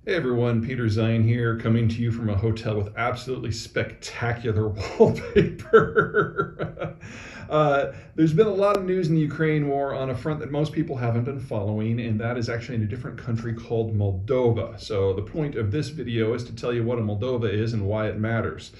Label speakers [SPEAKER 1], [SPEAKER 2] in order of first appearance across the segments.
[SPEAKER 1] Hey everyone, Peter Zeihan here, coming to you from a hotel with absolutely spectacular wallpaper. There's been a lot of news in the Ukraine war on a front that most people haven't been following, and that is actually in a different country called Moldova. So the point of this video is to tell you what a Moldova is and why it matters.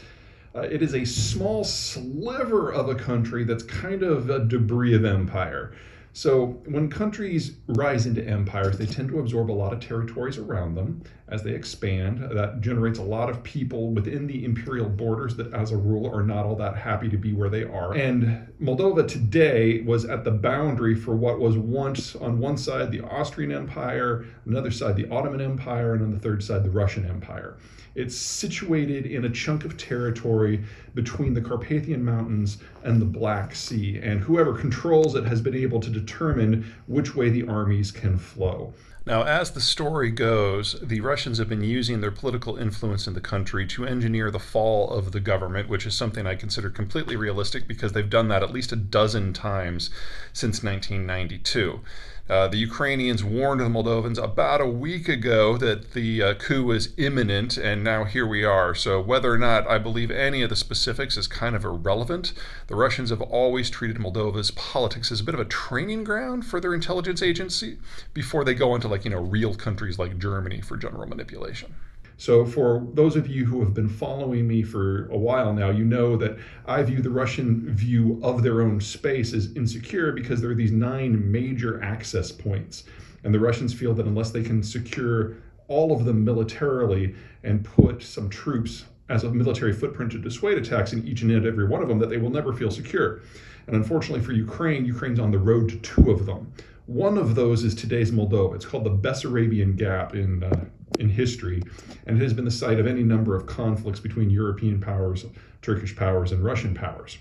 [SPEAKER 1] It is a small sliver of a country that's kind of a debris of empire. So when countries rise into empires, they tend to absorb a lot of territories around them as they expand. That generates a lot of people within the imperial borders that, as a rule, are not all that happy to be where they are. And Moldova today was at the boundary for what was once, on one side, the Austrian Empire, on the other side, the Ottoman Empire, and on the third side, the Russian Empire. It's situated in a chunk of territory between the Carpathian Mountains and the Black Sea, and whoever controls it has been able to determine which way the armies can flow.
[SPEAKER 2] Now, as the story goes, the Russians have been using their political influence in the country to engineer the fall of the government, which is something I consider completely realistic because they've done that at least a dozen times since 1992. The Ukrainians warned the Moldovans about a week ago that the coup was imminent, and now here we are. So whether or not I believe any of the specifics is kind of irrelevant. The Russians have always treated Moldova's politics as a bit of a training ground for their intelligence agency before they go into real countries like Germany for general manipulation.
[SPEAKER 1] So for those of you who have been following me for a while now, you know that I view the Russian view of their own space as insecure because there are these 9 major access points. And the Russians feel that unless they can secure all of them militarily and put some troops as a military footprint to dissuade attacks in each and every one of them, that they will never feel secure. And unfortunately for Ukraine, Ukraine's on the road to 2 of them. One of those is today's Moldova. It's called the Bessarabian Gap in history, and it has been the site of any number of conflicts between European powers, Turkish powers, and Russian powers.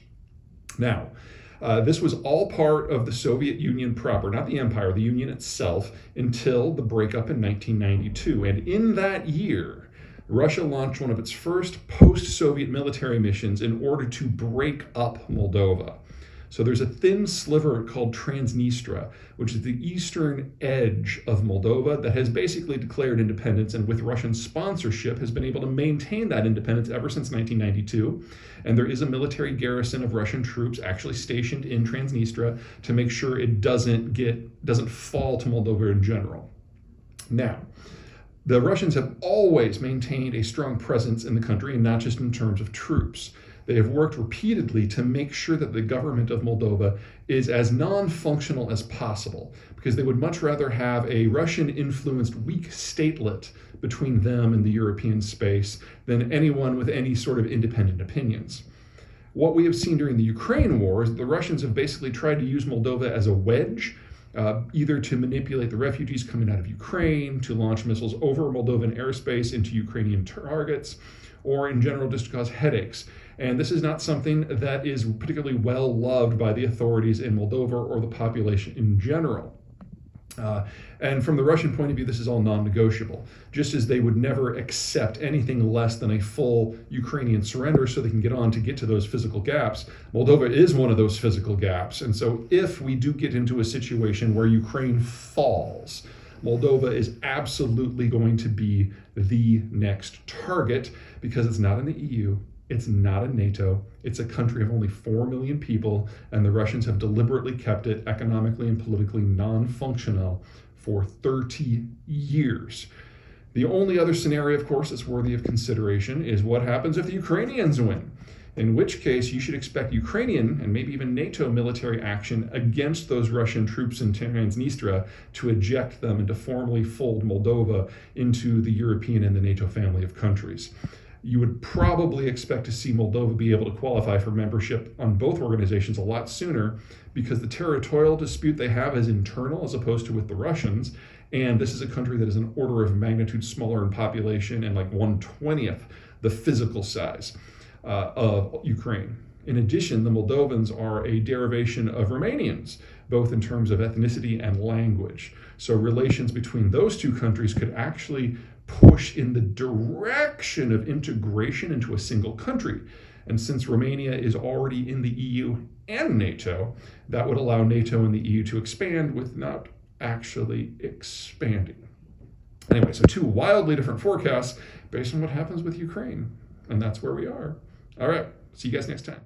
[SPEAKER 1] Now, this was all part of the Soviet Union proper, not the empire, the Union itself, until the breakup in 1992. And in that year, Russia launched one of its first post-Soviet military missions in order to break up Moldova. So there's a thin sliver called Transnistria, which is the eastern edge of Moldova that has basically declared independence, and with Russian sponsorship has been able to maintain that independence ever since 1992. And there is a military garrison of Russian troops actually stationed in Transnistria to make sure it doesn't fall to Moldova in general. Now, the Russians have always maintained a strong presence in the country, and not just in terms of troops. They have worked repeatedly to make sure that the government of Moldova is as non-functional as possible, because they would much rather have a Russian-influenced weak statelet between them and the European space than anyone with any sort of independent opinions. What we have seen during the Ukraine war is that the Russians have basically tried to use Moldova as a wedge, either to manipulate the refugees coming out of Ukraine, to launch missiles over Moldovan airspace into Ukrainian targets, or in general just to cause headaches. And this is not something that is particularly well loved by the authorities in Moldova or the population in general. And from the Russian point of view, this is all non-negotiable, just as they would never accept anything less than a full Ukrainian surrender so they can get to those physical gaps. Moldova is one of those physical gaps. And so if we do get into a situation where Ukraine falls, Moldova is absolutely going to be the next target because it's not in the EU. It's not in NATO. It's a country of only 4 million people, and the Russians have deliberately kept it economically and politically non-functional for 30 years. The only other scenario, of course, that's worthy of consideration is what happens if the Ukrainians win, in which case you should expect Ukrainian and maybe even NATO military action against those Russian troops in Transnistria to eject them and to formally fold Moldova into the European and the NATO family of countries. You would probably expect to see Moldova be able to qualify for membership on both organizations a lot sooner because the territorial dispute they have is internal as opposed to with the Russians. And this is a country that is an order of magnitude smaller in population and like 1/20th the physical size of Ukraine. In addition, the Moldovans are a derivation of Romanians, both in terms of ethnicity and language. So relations between those 2 countries could actually push in the direction of integration into a single country. And since Romania is already in the EU and NATO, that would allow NATO and the EU to expand with not actually expanding. Anyway, so two wildly different forecasts based on what happens with Ukraine. And that's where we are. All right. See you guys next time.